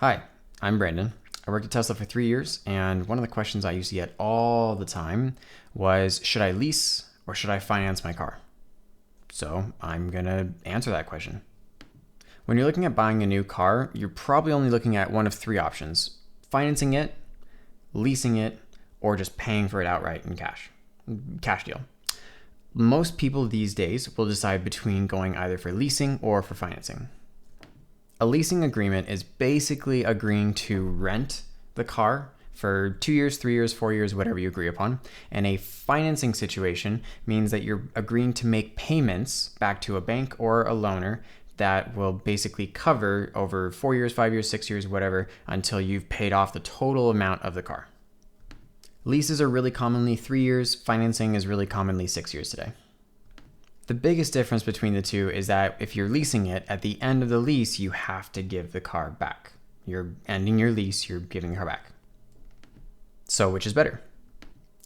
Hi, I'm Brandon. I worked at Tesla for 3 years, and one of the questions I used to get all the time was, should I lease or should I finance my car? So I'm going to answer that question. When you're looking at buying a new car, you're probably only looking at one of three options: financing it, leasing it, or just paying for it outright in cash. Cash deal. Most people these days will decide between going either for leasing or for financing. A leasing agreement is basically agreeing to rent the car for 2 years, 3 years, 4 years, whatever you agree upon. And a financing situation means that you're agreeing to make payments back to a bank or a loaner that will basically cover over 4 years, 5 years, 6 years, whatever, until you've paid off the total amount of the car. Leases are really commonly 3 years. Financing is really commonly 6 years today. The biggest difference between the two is that if you're leasing it, at the end of the lease, you have to give the car back. You're ending your lease, you're giving the car back. So which is better?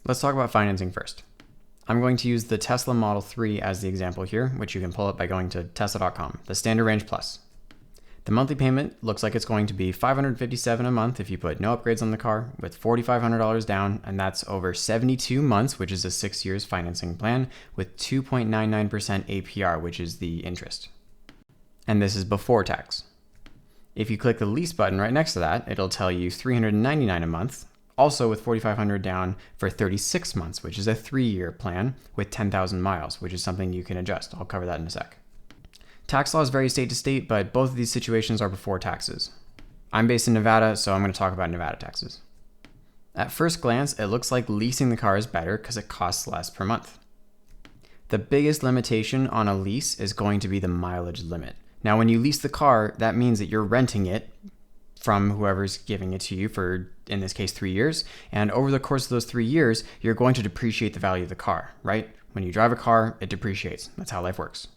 Let's talk about financing first. I'm going to use the Tesla Model 3 as the example here, which you can pull up by going to tesla.com, the Standard Range Plus. The monthly payment looks like it's going to be $557 a month if you put no upgrades on the car, with $4,500 down, and that's over 72 months, which is a 6 years financing plan, with 2.99% APR, which is the interest. And this is before tax. If you click the lease button right next to that, it'll tell you $399 a month, also with $4,500 down for 36 months, which is a 3-year plan with 10,000 miles, which is something you can adjust. I'll cover that in a sec. Tax laws vary state to state, but both of these situations are before taxes. I'm based in Nevada, so I'm going to talk about Nevada taxes. At first glance, it looks like leasing the car is better because it costs less per month. The biggest limitation on a lease is going to be the mileage limit. Now, when you lease the car, that means that you're renting it from whoever's giving it to you for, in this case, 3 years. And over the course of those 3 years, you're going to depreciate the value of the car, right? When you drive a car, it depreciates. That's how life works.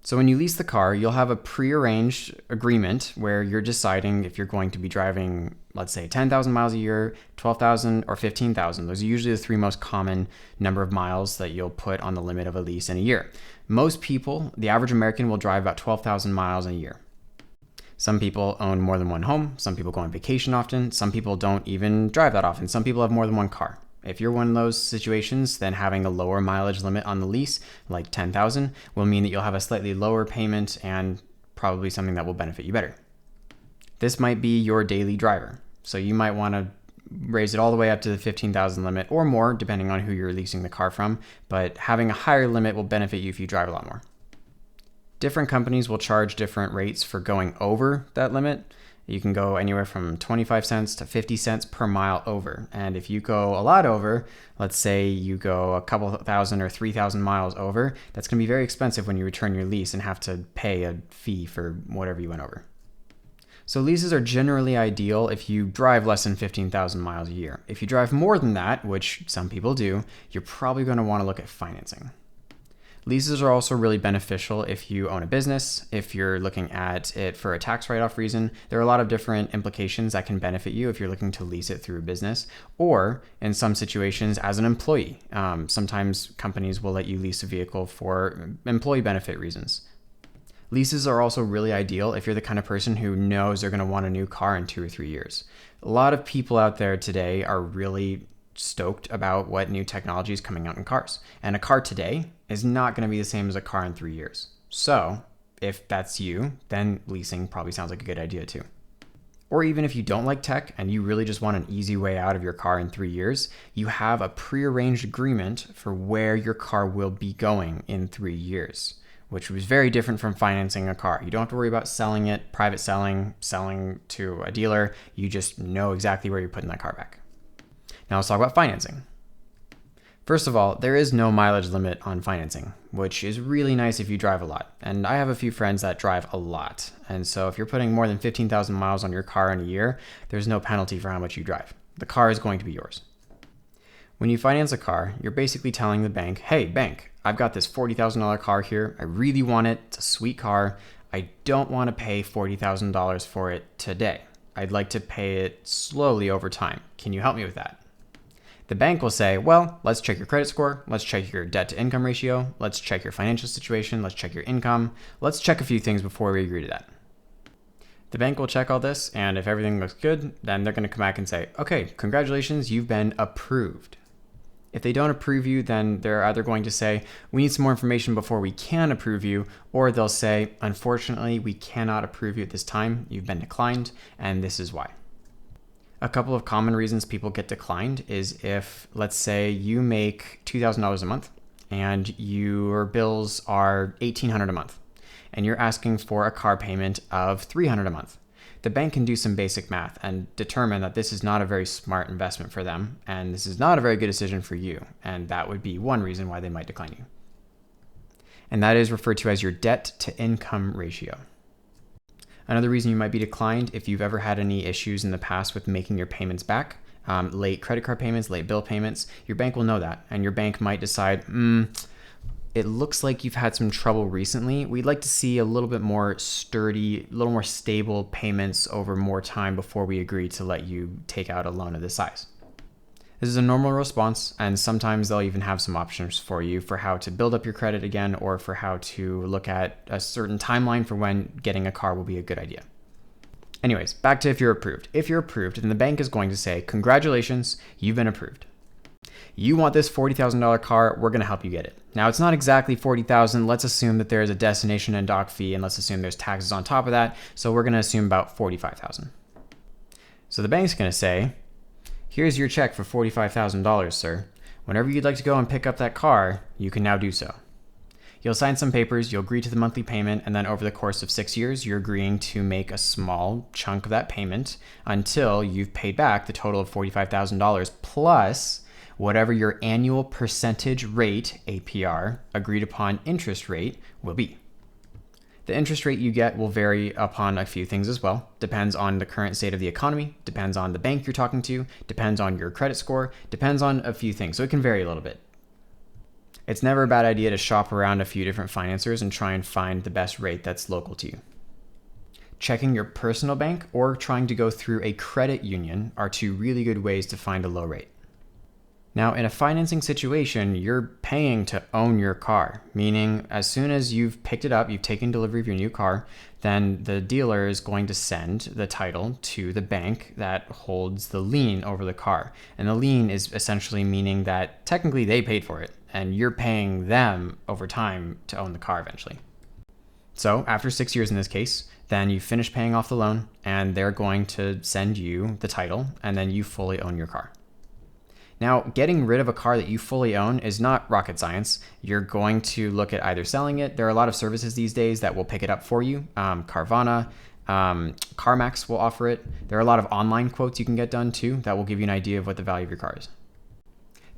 So when you lease the car, you'll have a prearranged agreement where you're deciding if you're going to be driving, let's say, 10,000 miles a year, 12,000, or 15,000. Those are usually the three most common number of miles that you'll put on the limit of a lease in a year. Most people, the average American, will drive about 12,000 miles a year. Some people own more than one home. Some people go on vacation often. Some people don't even drive that often. Some people have more than one car. If you're one of those situations, then having a lower mileage limit on the lease, like 10,000, will mean that you'll have a slightly lower payment and probably something that will benefit you better. This might be your daily driver, so you might want to raise it all the way up to the 15,000 limit or more, depending on who you're leasing the car from, but having a higher limit will benefit you if you drive a lot more. Different companies will charge different rates for going over that limit. You can go anywhere from 25 cents to 50 cents per mile over. And if you go a lot over, let's say you go a couple thousand or 3,000 miles over, that's going to be very expensive when you return your lease and have to pay a fee for whatever you went over. So leases are generally ideal if you drive less than 15,000 miles a year. If you drive more than that, which some people do, you're probably going to want to look at financing. Leases are also really beneficial if you own a business, if you're looking at it for a tax write-off reason. There are a lot of different implications that can benefit you if you're looking to lease it through a business, or in some situations as an employee. Sometimes companies will let you lease a vehicle for employee benefit reasons. Leases are also really ideal if you're the kind of person who knows they're going to want a new car in 2 or 3 years. A lot of people out there today are really stoked about what new technology is coming out in cars. And a car today is not going to be the same as a car in 3 years. So if that's you, then leasing probably sounds like a good idea too. Or even if you don't like tech and you really just want an easy way out of your car in 3 years, you have a prearranged agreement for where your car will be going in 3 years, which was very different from financing a car. You don't have to worry about selling it, private selling to a dealer. You just know exactly where you're putting that car back. Now let's talk about financing. First of all, there is no mileage limit on financing, which is really nice if you drive a lot. And I have a few friends that drive a lot. And so if you're putting more than 15,000 miles on your car in a year, there's no penalty for how much you drive. The car is going to be yours. When you finance a car, you're basically telling the bank, hey, bank, I've got this $40,000 car here. I really want it. It's a sweet car. I don't want to pay $40,000 for it today. I'd like to pay it slowly over time. Can you help me with that? The bank will say, well, let's check your credit score. Let's check your debt to income ratio. Let's check your financial situation. Let's check your income. Let's check a few things before we agree to that. The bank will check all this, and if everything looks good, then they're going to come back and say, okay, congratulations, you've been approved. If they don't approve you, then they're either going to say, we need some more information before we can approve you, or they'll say, unfortunately, we cannot approve you at this time. You've been declined, and this is why. A couple of common reasons people get declined is if, let's say, you make $2,000 a month and your bills are $1,800 a month, and you're asking for a car payment of $300 a month. The bank can do some basic math and determine that this is not a very smart investment for them, and this is not a very good decision for you, and that would be one reason why they might decline you. And that is referred to as your debt to income ratio. Another reason you might be declined if you've ever had any issues in the past with making your payments back, late credit card payments, late bill payments, your bank will know that, and your bank might decide, it looks like you've had some trouble recently. We'd like to see a little bit more sturdy, a little more stable payments over more time before we agree to let you take out a loan of this size. This is a normal response, and sometimes they'll even have some options for you for how to build up your credit again, or for how to look at a certain timeline for when getting a car will be a good idea. Anyways, back to if you're approved. If you're approved, then the bank is going to say, congratulations, you've been approved. You want this $40,000 car, we're going to help you get it. Now, it's not exactly $40,000. Let's assume that there's a destination and dock fee, and let's assume there's taxes on top of that. So we're going to assume about $45,000. So the bank's going to say, here's your check for $45,000, sir. Whenever you'd like to go and pick up that car, you can now do so. You'll sign some papers, you'll agree to the monthly payment, and then over the course of 6 years, you're agreeing to make a small chunk of that payment until you've paid back the total of $45,000 plus whatever your annual percentage rate, APR, agreed upon interest rate will be. The interest rate you get will vary upon a few things as well. Depends on the current state of the economy, depends on the bank you're talking to, depends on your credit score, depends on a few things. So it can vary a little bit. It's never a bad idea to shop around a few different financiers and try and find the best rate that's local to you. Checking your personal bank or trying to go through a credit union are two really good ways to find a low rate. Now, in a financing situation, you're paying to own your car, meaning as soon as you've picked it up, you've taken delivery of your new car, then the dealer is going to send the title to the bank that holds the lien over the car. And the lien is essentially meaning that technically they paid for it, and you're paying them over time to own the car eventually. So after 6 years in this case, then you finish paying off the loan, and they're going to send you the title, and then you fully own your car. Now, getting rid of a car that you fully own is not rocket science. You're going to look at either selling it. There are a lot of services these days that will pick it up for you. Carvana, CarMax will offer it. There are a lot of online quotes you can get done too that will give you an idea of what the value of your car is.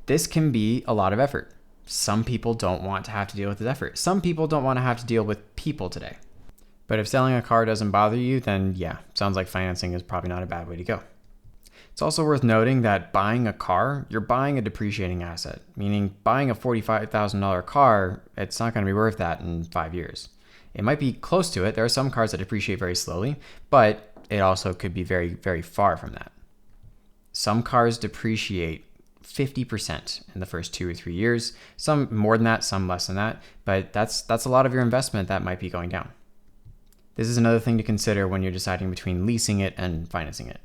This can be a lot of effort. Some people don't want to have to deal with this effort. Some people don't want to have to deal with people today. But if selling a car doesn't bother you, then yeah, sounds like financing is probably not a bad way to go. It's also worth noting that buying a car, you're buying a depreciating asset, meaning buying a $45,000 car, it's not going to be worth that in 5 years. It might be close to it. There are some cars that depreciate very slowly, but it also could be very, very far from that. Some cars depreciate 50% in the first 2 or 3 years, some more than that, some less than that, but that's a lot of your investment that might be going down. This is another thing to consider when you're deciding between leasing it and financing it.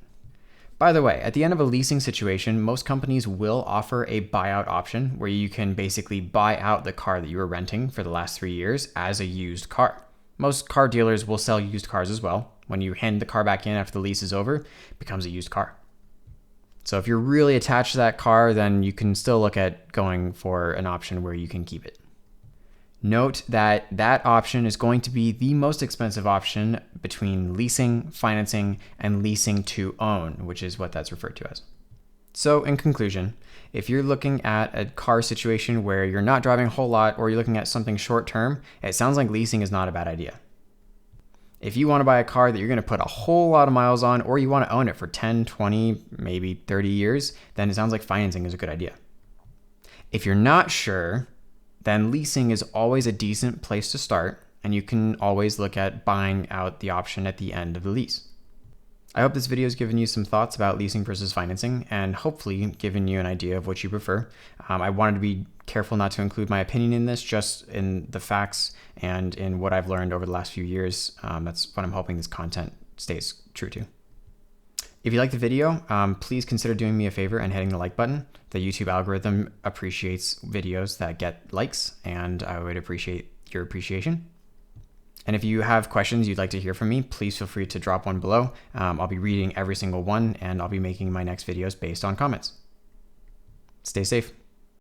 By the way, at the end of a leasing situation, most companies will offer a buyout option where you can basically buy out the car that you were renting for the last 3 years as a used car. Most car dealers will sell used cars as well. When you hand the car back in after the lease is over, it becomes a used car. So if you're really attached to that car, then you can still look at going for an option where you can keep it. Note that that option is going to be the most expensive option between leasing, financing, and leasing to own, which is what that's referred to as. So in conclusion, if you're looking at a car situation where you're not driving a whole lot or you're looking at something short term, it sounds like leasing is not a bad idea. If you want to buy a car that you're going to put a whole lot of miles on, or you want to own it for 10, 20, maybe 30 years, then it sounds like financing is a good idea. If you're not sure, then leasing is always a decent place to start, and you can always look at buying out the option at the end of the lease. I hope this video has given you some thoughts about leasing versus financing, and hopefully given you an idea of what you prefer. I wanted to be careful not to include my opinion in this, just in the facts and in what I've learned over the last few years. That's what I'm hoping this content stays true to. If you like the video, please consider doing me a favor and hitting the like button. The YouTube algorithm appreciates videos that get likes, and I would appreciate your appreciation. And if you have questions you'd like to hear from me, please feel free to drop one below. I'll be reading every single one, and I'll be making my next videos based on comments. Stay safe.